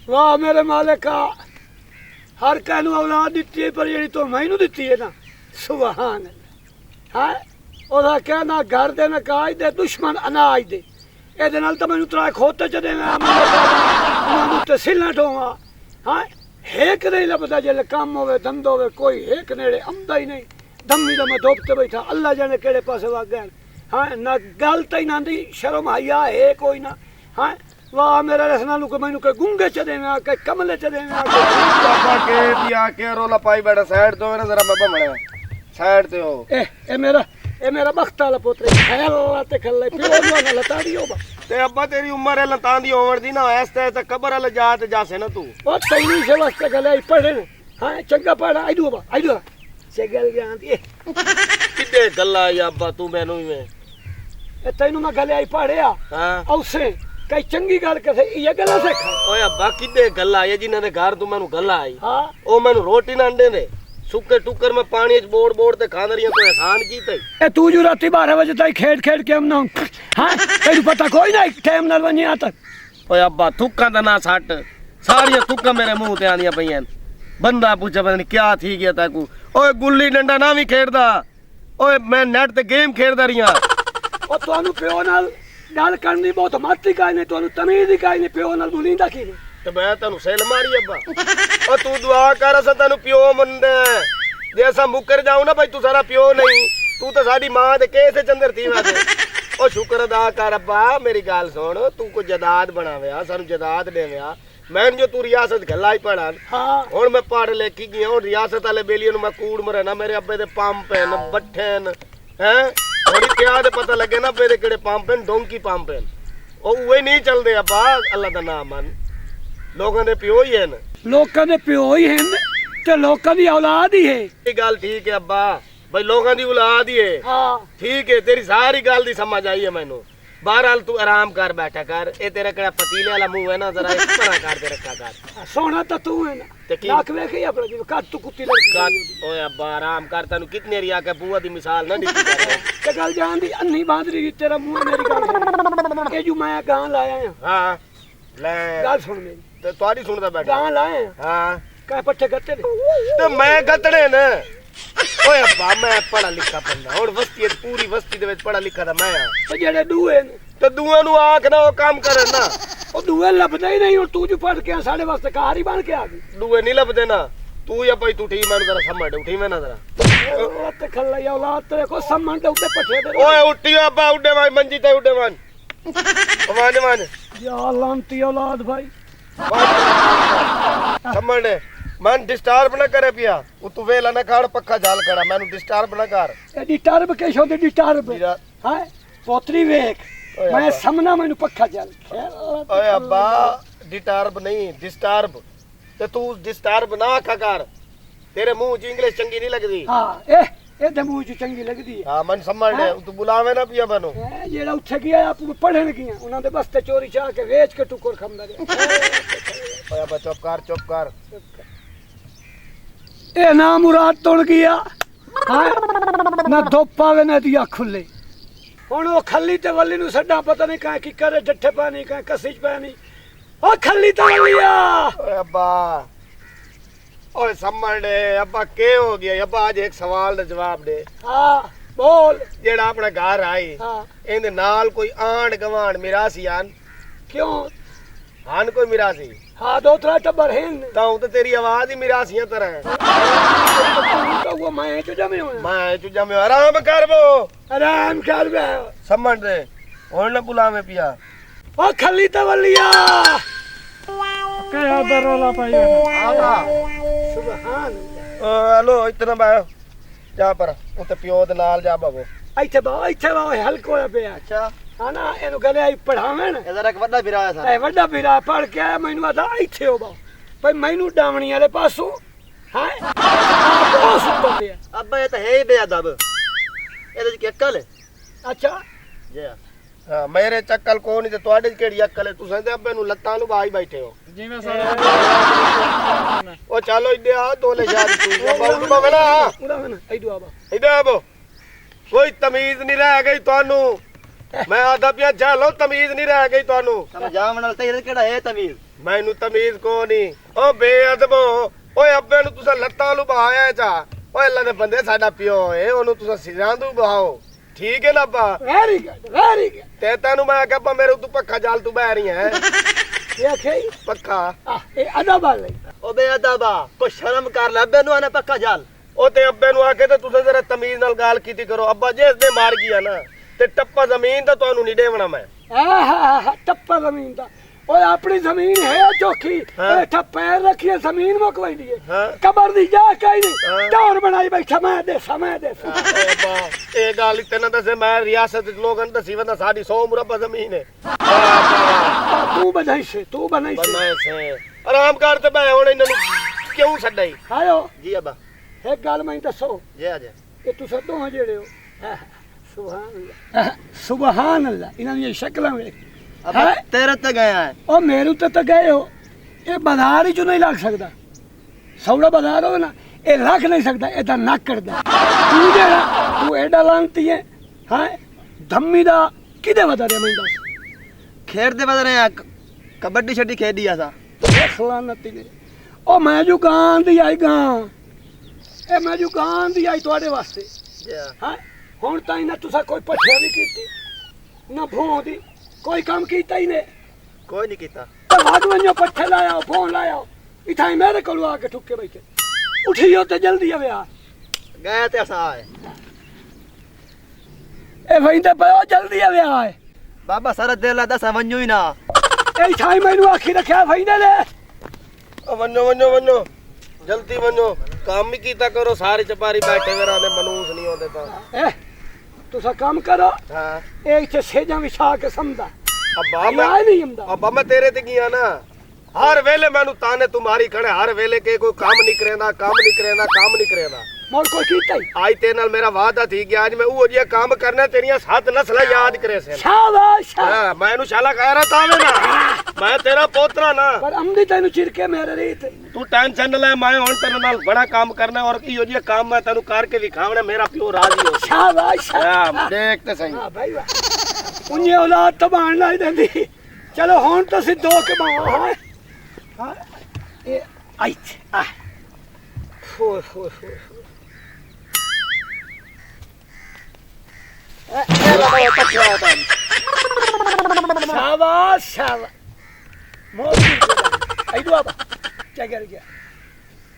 वाह मेरे मालिका हर कहनू औलाद दिती है पर जी तो मैनू दिती है ना सुभान है ओदा कहना घर दे ना काज दे दुश्मन अनाज दे ਇਹਦੇ ਨਾਲ ਤਾਂ ਮੈਨੂੰ ਤਰਾ ਖੋਤੇ ਚ ਦੇਣਾ ਉਹਨਾਂ ਨੂੰ ਤੇ ਸਿਲਣਾ ਢੋਵਾ ਹਾਂ ਹੇਕ ਨਹੀਂ ਲੱਭਦਾ ਜੇ ਕੰਮ ਹੋਵੇ ਧੰਦਾ ਹੋਵੇ ਕੋਈ ਹੇਕ ਨੇੜੇ ਆਉਂਦਾ ਹੀ ਨਹੀਂ ਦਮੀ ਦਾ ਮੈਂ ਧੋਪ ਤੇ ਬੈਠਾ ਅੱਲਾ ਜਾਣੇ ਕਿਹੜੇ ਪਾਸੇ ਵਗ ਗਏ ਹਾਂ ਨਾ ਗੱਲ ਤਾਂ ਹੀ ਨਾ ਦੀ ਸ਼ਰਮ ਆਇਆ ਹੈ ਕੋਈ ਨਾ ਹਾਂ ਵਾਹ ਮੇਰਾ ਰਸਨਾ ਨੂੰ ਮੈਨੂੰ ਕੋਈ ਗੁੰਗੇ ਚ ਦੇਣਾ ਕਿ ਕਮਲੇ ਚ ਦੇਣਾ ਬਾਬਾ ਕੇ ਪਿਆ ਕੇ ਰੋਲਾ ਪਾਈ ਬੈਠਾ ਸਾਈਡ ਤੋਂ ਨਾ ਜ਼ਰਾ ਬਾਬਾ ਮੜਿਆ ਸਾਈਡ ਤੇ ਹੋ ਇਹ ਮੇਰਾ ਬਖਤ ਵਾਲਾ ਪੁੱਤਰ ਹੈ ਅੱਲਾ ਤੇ ਖੱਲੇ ਪਿਓ ਨੂੰ ਨਾ ਲਤਾੜੀ ਹੋਵਾ ਤੇ ਅੱਬਾ ਤੇਰੀ ਉਮਰ ਹੈ ਲਤਾਂ ਦੀ ਹੋਵਣ ਦੀ ਨਾ ਐਸ ਤੇ ਕਬਰ ਵਾਲਾ ਜਾ ਤੇ ਜਾਸੇ ਨਾ ਤੂੰ ਉਹ ਤੈਨੂੰ ਸੇ ਵਾਸਤੇ ਗਲੇ ਪੜ੍ਹੇ ਹਾਂ ਚੰਗਾ ਪੜਾ ਆਈਦੂ ਬਾਬਾ ਆਈਦੂ ਚਗਲ ਜਾਂਦੀ ਕਿੱਡੇ ਗੱਲਾਂ ਆ ਅੱਬਾ ਤੂੰ ਮੈਨੂੰ ਵੀ ਇਹ ਤੈਨੂੰ ਮੈਂ ਗਲੇ ਆਈ ਪੜਿਆ ਹਾਂ ਉਸੇ ਕਈ ਚੰਗੀ ਗੱਲ ਕਸੇ ਇਹ ਗੱਲਾਂ ਸਿੱਖ ਓਏ ਅੱਬਾ ਕਿੱਡੇ ਗੱਲਾਂ ਆ ਜਿਨ੍ਹਾਂ ਦੇ ਘਰ ਤੂੰ ਮੈਨੂੰ ਗੱਲਾਂ ਆਈ ਹਾਂ ਉਹ ਮੈਨੂੰ ਰੋਟੀ ਨਾ ਅੰਡੇ ਨੇ ਸੁੱਕੇ ਟੁੱਕਰ ਮੈਂ ਪਾਣੀ ਚ ਬੋੜ ਤੇ ਖਾਂਦ ਰਹੀਆਂ ਕੋਈ ਆਸਾਨ ਕੀਤਾ ਇਹ ਤੂੰ ਜੋ ਰਾਤੀ 12 ਵਜੇ ਤਾਈ ਖੇਡ ਕੇ ਆਉਣਾ ਹਾਂ ਤੈਨੂੰ ਪਤਾ ਕੋਈ ਨਾ ਟਾਈਮ ਨਾਲ ਵੰਨਿਆ ਤੱਕ ਓਏ ਅੱਬਾ ਥੁੱਕਾਂ ਦਾ ਨਾ ਸੱਟ ਸਾਰੀਆਂ ਥੁੱਕਾਂ ਮੇਰੇ ਮੂੰਹ ਤੇ ਆਂਦੀਆਂ ਪਈਆਂ ਬੰਦਾ ਪੁੱਛੇ ਪਤਾ ਨਹੀਂ ਕਿਆ ਥੀ ਗਿਆ ਤਾਕੂ ਓਏ ਗੁੱਲੀ ਡੰਡਾ ਨਾ ਵੀ ਖੇਡਦਾ ਓਏ ਮੈਂ ਨੈਟ ਤੇ ਗੇਮ ਖੇਡਦਾ ਰਹੀਆਂ ਉਹ ਤੁਹਾਨੂੰ ਪਿਓ ਨਾਲ ਗੱਲ ਕਰਨ ਦੀ ਬਹੁਤ ਮੱਤੀ ਕਾਇ ਨੇ ਤੁਹਾਨੂੰ ਤਮੀਜ਼ ਦੀ ਕਾਇ ਨੇ ਪਿਓ ਨਾਲ ਬੁਲੀਂਦਾ ਕੀ ਤੇ ਮੈਂ ਤੈਨੂੰ ਸੇਲ ਮਾਰੀ ਅੱਬਾ ਓ ਤੂੰ ਦੁਆ ਕਰ ਅਸਾਂ ਤੈਨੂੰ ਪਿਓ ਮੰਨਦਾ ਜੇ ਅਸਾਂ ਮੁੱਕਰ ਜਾਉ ਨਾ ਭਾਈ ਤੂੰ ਸਾਡਾ ਪਿਓ ਨਹੀਂ ਤੂੰ ਤਾਂ ਸਾਡੀ ਮਾਂ ਦੇ ਕੇਸੇ ਚੰਦਰ ਥੀਵਾ ਦੇ ਓ ਸ਼ੁਕਰ ਅਦਾ ਕਰ ਅੱਬਾ ਮੇਰੀ ਗੱਲ ਸੁਣ ਤੂੰ ਕੋ ਜਦਾਦ ਬਣਾਵਿਆ ਸਾਨੂੰ ਜਦਾਦ ਦੇਵਿਆ मैं जो तू रियासत गला ही पढ़ा हूं मैं पढ़ लेके गया हूं रियासत वाले बेलियों मैं कूड़ मरना मेरे अब्बे दे पंप हैं बट्ठे हैं थोड़ी क्या दे पता लगे ना अब्बे दे केड़े पंप हैं डोंकी पंप हैं ओ उहे नहीं चलदे अब्बा अल्लाह दा नाम मन लोगों दे प्यो ही हैं लोगों दे प्यो ही हैं ते लोगों दी औलाद ही है ये गल ठीक है अब्बा भाई लोगों दी औलाद ही है हां ठीक है तेरी सारी गल दी समझ आई है मैनू बहरहाल तू आराम कर बैठा कर ए तेरा केड़ा पतीले वाला मुंह है ना जरा इस तरह कर दे रखा कर सोना तो तू है ना लाख वेखे अपना जी काट तू कुत्ती लड़की काट ओए अब्बा आराम कर तनु कितने रिया के बुआ दी मिसाल ना दी कर ते गल जान दी अन्नी बांदरी तेरा मुंह मेरी गल के जो मैं गां लाया हां हां ले गल सुन मेरी ते तोड़ी सुनदा बैठा गां लाए हां का पट्ठे गत्ते ते मैं गतड़े ने ओए अब्बा मैं पढ़ा लिखा बंदा और बस्ती पूरी बस्ती दे विच पढ़ा लिखा दा मैं ते जेड़े दूए ने ਤੇ ਦੂਆਂ ਨੂੰ ਆਖ ਨਾ ਉਹ ਕੰਮ ਕਰਨ ਨਾ ਉਹ ਦੂਏ ਲੱਭਦਾ ਹੀ ਨਹੀਂ ਹੁਣ ਤੂੰ ਜੋ ਪੜ ਕੇ ਸਾਡੇ ਵਾਸਤੇ ਕਾਰ ਹੀ ਬਣ ਕੇ ਆ ਗਈ ਦੂਏ ਨਹੀਂ ਲੱਭਦੇ ਨਾ ਤੂੰ ਜਾਂ ਭਾਈ ਤੂੰ ਠੀਕ ਮੈਨੂੰ ਜ਼ਰਾ ਸਮਝ ਉਠੀ ਮੈਂ ਨਾ ਜ਼ਰਾ ਉਹ ਤੇ ਖੱਲਾ ਯਾ ਔਲਾਦ ਤੇ ਕੋ ਸਮਝ ਤੇ ਉੱਤੇ ਪੱਠੇ ਦੇ ਓਏ ਉੱਠੀ ਅੱਬਾ ਉੱਡੇ ਵਾਂ ਮੰਜੀ ਤੇ ਉੱਡੇ ਵਾਂ ਵਾਂ ਯਾ ਲਾਂਤੀ ਔਲਾਦ ਭਾਈ ਸਮਝ ਨੇ ਮਨ ਡਿਸਟਰਬ ਨਾ ਕਰੇ ਪਿਆ ਉਹ ਤੂੰ ਵੇਲਾ ਨਾ ਖਾੜ ਪੱਖਾ ਝਾਲ ਕਰਾ ਮੈਨੂੰ ਡਿਸਟਰਬ ਨਾ ਕਰ ਇਹ ਡਿਸਟਰਬ ਕਿਸ਼ੋ ਤੇ ਡਿਸਟਰਬ ਹੈ ਪੋਤਰੀ ਵੇਖ मैं समना मैनू पक्का चल ओए अब्बा डिस्टर्ब नहीं डिस्टर्ब ते तू डिस्टर्ब ना आखा कर तेरे मुंह च इंग्लिश चंगी नहीं लगदी हां ए दे मुंह च चंगी लगदी है हां मन समझ ले तू बुलावे ना पिया बनो जेड़ा उठे गया आप पढ़न गया उना दे बस्ते चोरी चाह के वेच के टुकर खंदा रे ओए अब्बा चुप कर ए ना मुराद तोड़ गया हां ना धोप आवे ना दी अख खुले ਹੁਣ ਉਹ ਖੱਲੀ ਤੇ ਵੱਲੀ ਨੂੰ ਛੱਡਾਂ ਪਤਾ ਨਹੀਂ ਕਾਹ ਕੀ ਕਰੇ ਡੱਠੇ ਪਾਣੀ ਕਾਹ ਕਸੀ ਚ ਪਾਣੀ ਉਹ ਖੱਲੀ ਤੇ ਵੱਲੀਆ ਓਏ ਅੱਬਾ ਓਏ ਸਮਝ ਲੈ ਅੱਬਾ ਕੀ ਹੋ ਗਿਆ ਅੱਬਾ ਅੱਜ ਇੱਕ ਸਵਾਲ ਦਾ ਜਵਾਬ ਦੇ ਹਾਂ ਬੋਲ ਜਿਹੜਾ ਆਪਣਾ ਘਰ ਆਈ ਹਾਂ ਇਹਦੇ ਨਾਲ ਕੋਈ ਆਂਡ ਗਵਾਂਡ ਮਿਰਾਸੀ ਆਨ ਕਿਉਂ ਹਨ ਕੋਈ ਮਿਰਾਸੀ हाँ दो त्रा टब्बर हैं तो तेरी आवाज ही मिरासियां तरह है तो वो मैं चुजा में आराम कर वो आराम कर बे समझ दे और ना बुलावे पिया ओ खली तवलिया क्या बरोला पाया आवा सुभान हेलो इतना बा जा पर उते पियो दे नाल जा बाबू ਇੱਥੇ ਬਾ ਹਲਕੋ ਪਿਆ अच्छा ਹਾਂ ਨਾ ਇਹਨੂੰ ਗਲੇ ਆਈ ਪੜਾਵੇਂ ਨਾ ਇਹਦਾ ਇੱਕ ਵੱਡਾ ਵੀਰਾ ਆ ਸਾਡਾ ਇਹ ਵੱਡਾ ਵੀਰਾ ਪੜ ਕੇ ਆਇਆ ਮੈਨੂੰ ਆਦਾ ਇੱਥੇ ਹੋ ਬਾ ਭਈ ਮੈਨੂੰ ਡਾਵਣੀ ਵਾਲੇ ਪਾਸੋਂ ਹੈ ਬਹੁਤ ਸੁੱਤਾ ਪਿਆ ਅੱਬਾ ਇਹ ਤਾਂ ਹੈ ਹੀ ਬੇਅਦਬ ਇਹਦੇ ਚ ਕੀ ਅਕਲ ਹੈ ਅੱਛਾ ਜੀ ਹਾਂ ਮੇਰੇ ਚ ਅਕਲ ਕੋਈ ਨਹੀਂ ਤੇ ਤੁਹਾਡੇ ਚ ਕਿਹੜੀ ਅਕਲ ਹੈ ਤੁਸੀਂ ਤੇ ਅੱਬੇ ਨੂੰ ਲੱਤਾਂ ਨੂੰ ਬਾਈ ਬੈਠੇ ਹੋ ਜਿਵੇਂ ਸਾਰਾ ਉਹ ਚਲੋ ਇੱਦੇ ਆ ਦੋਲੇ ਸ਼ਾਦੀ ਤੂੰ ਅੱਬਾ ਉਦੋਂ ਬਣਾ ਉਹਦਾ ਨਾ ਇਦੂ ਆਬਾ ਇੱਦੇ ਆਬੋ ਕੋਈ ਤਮੀਜ਼ ਨਹੀਂ ਰਹਿ ਗਈ ਤੁਹਾਨੂੰ मैं आधा पिया चलो तमीज नहीं रह गई ਤੁਹਾਨੂੰ ਸਮਝਾ ਮਨਲ ਤੇ ਕਿਹੜਾ ਹੈ ਤਮੀਜ਼ ਮੈਨੂੰ ਤਮੀਜ਼ ਕੋ ਨਹੀਂ ਓ ਬੇਅਦਬੋ ਓਏ ਅੱਬੇ ਨੂੰ ਤੁਸੀਂ ਲੱਤਾਂ ਲੁਭਾਇਆ ਚਾ ਓਏ ਅੱਲਾ ਦੇ ਬੰਦੇ ਸਾਡਾ ਪਿਓ ਏ ਉਹਨੂੰ ਤੁਸੀਂ ਸਿਰਾਂ ਤੋਂ ਬਹਾਓ ਠੀਕ ਹੈ ਨਾ ਅੱਬਾ ਵੈਰੀ ਗੁੱਡ ਤੇ ਤੈਨੂੰ ਮੈਂ ਕਿਹਾ ਅੱਬਾ ਮੇਰੇ ਉੱਤੇ ਪੱਖਾ ਜਾਲ ਤੂੰ ਬਹਿ ਰਹੀ ਹੈ ਇਹ ਆਖੇ ਪੱਖਾ ਇਹ ਅਦਬ ਵਾਲੀ ਓ ਬੇਅਦਬਾ ਕੋ ਸ਼ਰਮ ਕਰ ਲੈ ਅੱਬੇ ਨੂੰ ਆਨੇ ਪੱਕਾ ਜਾਲ ਉਹ ਤੇ ਅੱਬੇ ਨੂੰ ਆਖੇ ਤੇ ਤੁਸੀਂ ਜ਼ਰਾ ਤਮੀਜ਼ ਨਾਲ ਗੱਲ ਕੀਤੀ ਕਰੋ ਅੱਬਾ ਜੇ ਇਸ ਦੇ ਮਾਰ ਗਿਆ ਨਾ ਤੇ ਟੱਪਾ ਜ਼ਮੀਨ ਦਾ ਤੁਹਾਨੂੰ ਨਹੀਂ ਦੇਵਣਾ ਮੈਂ ਆਹ ਟੱਪਾ ਜ਼ਮੀਨ ਦਾ ਓਏ ਆਪਣੀ ਜ਼ਮੀਨ ਹੈ ਚੋਖੀ ਓਏ ਠਾ ਪੈਰ ਰੱਖੀਏ ਜ਼ਮੀਨ ਮੁਕਵਾਈ ਦੀਏ ਕਬਰ ਦੀ ਜਾ ਕਾਈ ਨਹੀਂ ਟੌਰ ਬਣਾਈ ਬੈਠਾ ਮੈਂ ਦੇ ਅੱਬਾ ਇਹ ਗੱਲ ਤੈਨੂੰ ਦੱਸੇ ਮੈਂ ਰਿਆਸਤ ਦੇ ਲੋਕਾਂ ਨੂੰ ਦੱਸੀ ਵੰਦਾ ਸਾਡੀ 100 ਮੁਰੱਬਾ ਜ਼ਮੀਨ ਹੈ ਤੂੰ ਬਣਾਈ ਸੇ ਆਰਾਮ ਕਰ ਤੇ ਮੈਂ ਹੁਣ ਇਹਨਾਂ ਨੂੰ ਕਿਉਂ ਛੱਡਾਈ ਆਇਓ ਜੀ ਅੱਬਾ ਇੱਕ ਗੱਲ ਮੈਨੂੰ ਦੱਸੋ ਜੀ ਆ ਜਾ ਇਹ ਤੁਸੀਂ ਦੋਹਾਂ ਜਿਹੜੇ ਹੋ ਸੁਭਾਨ ਅੱਲਾ ਇਹਨਾਂ ਦੀਆਂ ਸ਼ਕਲਾਂ ਵੇਖ ਅੱਬਾ ਤੇਰੇ ਤੇ ਗਿਆ ਹੈ ਉਹ ਮੇਰੇ ਉੱਤੇ ਤਾਂ ਗਏ ਹੋ ਇਹ ਬਾਜ਼ਾਰ ਹੀ ਚੋਂ ਨਹੀਂ ਲੱਗ ਸਕਦਾ ਸੌੜਾ ਬਾਜ਼ਾਰ ਹੋਵੇ ਨਾ ਇਹ ਰੱਖ ਨਹੀਂ ਸਕਦਾ ਇਹਦਾ ਨੱਕ ਕਰਦਾ ਤੂੰ ਜਿਹੜਾ ਤੂੰ ਐਡਾ ਲਾਂਤੀ ਹੈ ਹਾਂ ਧੰਮੀ ਦਾ ਕਿਹਦੇ ਵਦਾ ਰਿਹਾ ਮੈਨੂੰ ਦੱਸ ਖੇਡ ਦੇ ਬਦਲੇ ਆ ਕਬੱਡੀ ਛੱਡੀ ਖੇਡੀ ਆ ਸਾ ਖਲਾਨਤੀ ਨੇ ਉਹ ਮੈਂ ਜੋ ਗਾਂ ਦੀ ਆਈ ਗਾਂ ਇਹ ਮੈਂ ਜੋ ਗਾਂ ਦੀ ਆਈ ਤੁਹਾਡੇ ਵਾਸਤੇ ਹਾਂ ਹੁਣ ਤਾਂ ਇਹਨਾਂ ਤੁਸੀਂ ਕੋਈ ਪੱਠਿਆ ਨਹੀਂ ਕੀਤੀ ਨਾ ਭੋਂ ਦੀ ਕੋਈ ਕੰਮ ਕੀਤਾ ਹੀ ਨੇ ਕੋਈ ਨਹੀਂ ਕੀਤਾ ਭਾਗਵਨਿਓ ਪੱਠੇ ਲਾਇਆ ਫੋਨ ਲਾਇਆ ਇਥਾਈ ਮੇਰੇ ਕੋਲ ਆ ਕੇ ਠੁੱਕੇ ਬੈਠੇ ਉਠੀਓ ਤੇ ਜਲਦੀ ਆਵੇ ਆ ਗਏ ਤੇ ਅਸਾਂ ਆਏ ਇਹ ਵੈਂਦੇ ਪਿਓ ਜਲਦੀ ਆਵੇ ਆ ਬਾਬਾ ਸਾਰਾ ਦਿਲ ਲੱਗਦਾ ਸਮਝੂ ਹੀ ਨਾ ਇਹ ਇਥਾਈ ਮੈਨੂੰ ਆਖੀ ਰੱਖਿਆ ਵੈਂਦੇ ਲੈ ਵੰਨੋ ਜਲਦੀ ਵੰਨੋ ਕੰਮ ਹੀ ਕੀਤਾ ਕਰੋ ਸਾਰੇ ਚਪਾਰੀ ਬੈਠੇ ਮੇਰਾ ਨੇ ਮਨੂਸ ਨਹੀਂ ਆਉਂਦੇ ਤਾਂ ਤੁਸੀਂ ਕੰਮ ਕਰੋ ਹਾਂ ਇਹ ਇੱਥੇ ਸੇਜਾਂ ਵਿਛਾ ਕੇ ਸਮਝਦਾ ਅੱਬਾ ਨਹੀਂ ਹੁੰਦਾ ਅੱਬਾ ਮੈਂ ਤੇਰੇ ਤੇ ਗਿਆ ਨਾ ਹਰ ਵੇਲੇ ਮੈਨੂੰ ਤਾਨੇ ਤੁਮਾਰੀ ਖੜੇ ਹਰ ਵੇਲੇ ਕੇ ਕੋਈ ਕੰਮ ਨਹੀਂ ਕਰੇਂਦਾ ਮੋਰ ਕੋਈ ਕੀਤਾ ਹੀ ਅੱਜ ਤੇ ਨਾਲ ਮੇਰਾ ਵਾਅਦਾ ਥੀ ਗਿਆ ਅੱਜ ਮੈਂ ਉਹ ਜਿਹਾ ਕੰਮ ਕਰਨਾ ਤੇਰੀਆਂ 7 ਨਸਲਾਂ ਯਾਦ ਕਰੇ ਸੇ ਸ਼ਾਬਾਸ਼ ਹਾਂ ਮੈਂ ਇਹਨੂੰ ਸ਼ਾਲਾ ਕਹਿ ਰਹਾ ਤਾਵੇਂ ਨਾ ਮੈਂ ਤੇਰਾ ਪੋਤਰਾ ਨਾ ਪਰ ਅੰਦੀ ਤੈਨੂੰ ਚਿਰਕੇ ਮੇਰੇ ਰੀਤ ਤੂੰ ਟੈਨਸ਼ਨ ਨਾ ਲੈ ਮੈਂ ਹੁਣ ਤੇਰੇ ਨਾਲ ਬੜਾ ਕੰਮ ਕਰਨਾ ਔਰ ਇਹੋ ਜਿਹਾ ਕੰਮ ਮੈਂ ਤੈਨੂੰ ਕਰਕੇ ਵਿਖਾਵਣਾ ਮੇਰਾ ਪਿਓ ਰਾਜ਼ੀ ਹੋ ਸ਼ਾਬਾਸ਼ ਹਾਂ ਦੇਖ ਤੇ ਸਹੀ ਹਾਂ ਭਾਈ ਵਾਹ ਉਨੀ ਔਲਾਦ ਤਬਾਣ ਨਹੀਂ ਦਿੰਦੀ ਚਲੋ ਹੁਣ ਤੁਸੀਂ ਦੋ ਕਮਾਓ ਹਾਂ ਇਹ ਆਈ ਆ ਹੋ ਸ਼ਾਬਾਸ਼ ਮੋਦੀ ਆਈ ਦੁਆਬਾ ਕੀ ਕਰ ਗਿਆ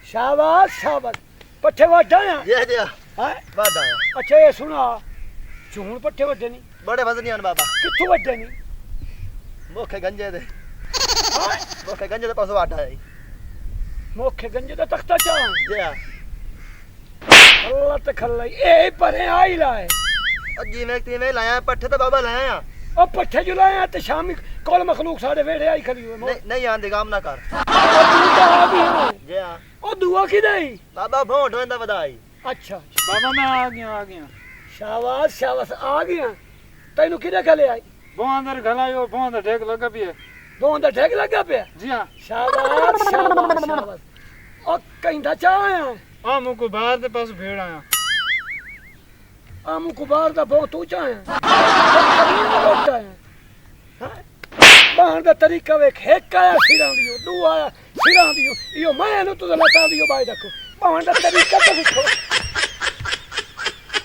ਸ਼ਾਬਾਸ਼ ਪੱਠੇ ਵਾਢਾਂ ਜੀ ਜੀ ਹੈ ਵਾਦਾ ਅੱਛਾ ਇਹ ਸੁਣਾ ਝੂਣ ਪੱਠੇ ਵੱਡੇ ਨਹੀਂ ਬੜੇ ਵਜ਼ਨੀ ਹਨ ਬਾਬਾ ਕਿੱਥੋਂ ਵੱਡੇ ਨਹੀਂ ਮੋਖੇ ਗੰਜੇ ਦੇ ਪਾਸੋਂ ਵਾਡਾ ਹੈ ਮੋਖੇ ਗੰਜੇ ਦਾ ਤਖਤਾ ਚਾਂ ਜੀ ਆ ਅੱਲਾ ਤੇ ਖੱਲਾਈ ਇਹ ਪਰੇ ਆਈ ਲਾਏ ਜਿਵੇਂ ਕਿਵੇਂ ਲਾਇਆ ਪੱਠੇ ਤਾਂ ਬਾਬਾ ਲਾਇਆ ਆ ਉਹ ਪੱਠੇ ਜੁਲਾਇਆ ਤੇ ਸ਼ਾਮੀ ਕੋਲ ਮਖਲੂਕ ਸਾਡੇ ਵੇੜੇ ਆਈ ਖੜੀ ਹੋਏ ਨਹੀਂ ਆਂਦੇ ਕੰਮ ਨਾ ਕਰ ਤੂੰ ਤਾਂ ਆ ਗਿਆ ਜੀ ਆ ਉਹ ਦੁਆ ਕਿਦਾਈ ਬਾਬਾ ਭੋਟ ਹੋਂਦਾ ਵਧਾਈ ਅੱਛਾ ਬਾਬਾ ਮੈਂ ਆ ਗਿਆ ਸ਼ਾਬਾਸ਼ ਆ ਗਿਆ ਤੈਨੂੰ ਕਿਹਦੇ ਘਲੇ ਆਈ ਬਹੁਤ ਅੰਦਰ ਘਲਾਇਓ ਬਹੁਤ ਦਾ ਢੇਕ ਲੱਗਾ ਪਿਆ ਦੋਹਾਂ ਦਾ ਢੇਕ ਲੱਗਾ ਪਿਆ ਜੀ ਹਾਂ ਸ਼ਾਬਾਸ਼ ਉਹ ਕਹਿੰਦਾ ਚਾਹ ਆ ਮੁਕੂ ਬਾਹਰ ਦੇ ਪਾਸ ਭੇੜ ਆਇਆ ਆਮ ਕੁਬਾਰ ਦਾ ਬਹੁਤ ਉੱਚਾ ਹੈ ਬਾਹਰ ਦਾ ਤਰੀਕਾ ਵੇਖ ਇੱਕ ਆਇਆ ਸਿਰਾਂ ਦੀ ਦੂ ਆਇਆ ਸਿਰਾਂ ਦੀ ਇਹੋ ਮੈਂ ਨੂੰ ਤੂੰ ਲਟਾ ਦਿਓ ਬਾਈ ਦੇਖੋ ਬਾਹਰ ਦਾ ਤਰੀਕਾ ਤਾਂ ਵੇਖੋ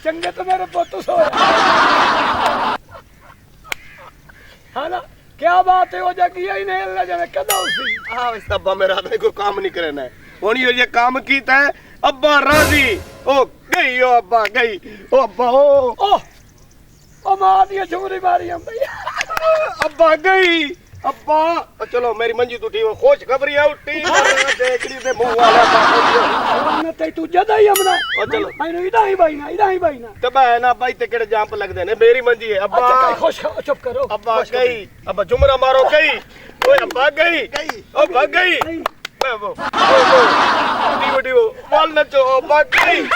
ਚੰਗੇ ਤਾਂ ਮੇਰੇ ਪੁੱਤ ਸੋਇਆ ਹਾਂ ਨਾ ਕੀ ਬਾਤ ਹੈ ਉਹ ਜਗੀ ਹੀ ਨਹੀਂ ਅੱਲਾ ਜਾਨੇ ਕਦੋਂ ਸੀ ਆਹ ਇਸ ਅੱਬਾ ਮੇਰਾ ਤਾਂ ਕੋਈ ਕੰਮ ਨਹੀਂ ਕਰਨਾ ਹੁਣ ਇਹ ਜੇ ਕੰਮ ਕੀਤਾ ਹੈ ਅੱਬਾ ਰਾਜ਼ੀ ਉਹ ਗਈ ਉਹ ਅੱਬਾ ਗਈ ਉਹ ਅੱਬਾ ਉਹ ਮਾਂ ਦੀ ਝੂਰੀ ਮਾਰੀ ਆਂਦੀ ਅੱਬਾ ਗਈ ਅੱਬਾ ਚਲੋ ਮੇਰੀ ਮੰਜੀ ਤੂੰ ਠੀਕ ਖੁਸ਼ ਖਬਰੀ ਆ ਉੱਟੀ ਦੇਖੜੀ ਦੇ ਮੂੰਹ ਵਾਲਾ ਨਾ ਤੇ ਤੂੰ ਜਦਾ ਹੀ ਆਮਨਾ ਚਲੋ ਮੈਨੂੰ ਇਹਦਾ ਹੀ ਬਾਈਨਾ ਤੇ ਮੈਂ ਨਾ ਬਾਈ ਤੇ ਕਿਹੜੇ ਜੰਪ ਲੱਗਦੇ ਨੇ ਮੇਰੀ ਮੰਜੀ ਹੈ ਅੱਬਾ ਅੱਛਾ ਖੁਸ਼ ਚੁੱਪ ਕਰੋ ਅੱਬਾ ਗਈ ਅੱਬਾ ਜੁਮਰਾ ਮਾਰੋ ਗਈ ਓਏ ਅੱਬਾ ਗਈ ਉਹ ਭੱਗ ਗਈ ਮੈਂ ਉਹ ਵੀਡੀਓ ਬੋਲ ਨਾ ਚੋ ਭੱਗ ਗਈ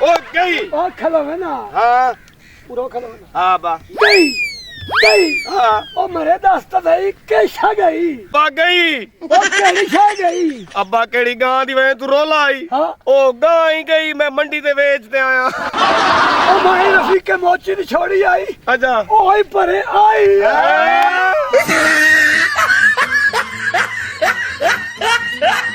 ਉਹ ਗਈ ਉਹ ਖਲੋ ਹੈ ਨਾ ਹਾਂ ਪੂਰਾ ਖਲੋ ਹੈ ਨਾ ਹਾਂ ਬਾ ਗਈ ਹਾਂ ਉਹ ਮਰੇ ਦਸਤ ਗਈ ਕਿਸ਼ਾ ਗਈ ਭੱਗ ਗਈ ਉਹ ਕਿਹੜੀ ਛਾ ਗਈ ਅੱਬਾ ਕਿਹੜੀ ਗਾਂ ਦੀ ਵੇ ਤੂੰ ਰੋਲਾ ਆਈ ਹਾਂ ਉਹ ਗਾਂ ਹੀ ਗਈ ਮੈਂ ਮੰਡੀ ਤੇ ਵੇਚ ਤੇ ਆਇਆ ਉਹ ਮੈਂ ਰਫੀਕੇ ਮੋਚੀ ਦੀ ਛੋੜੀ ਆਈ ਅੱਛਾ ਉਹ ਹੀ ਪਰੇ ਆਈ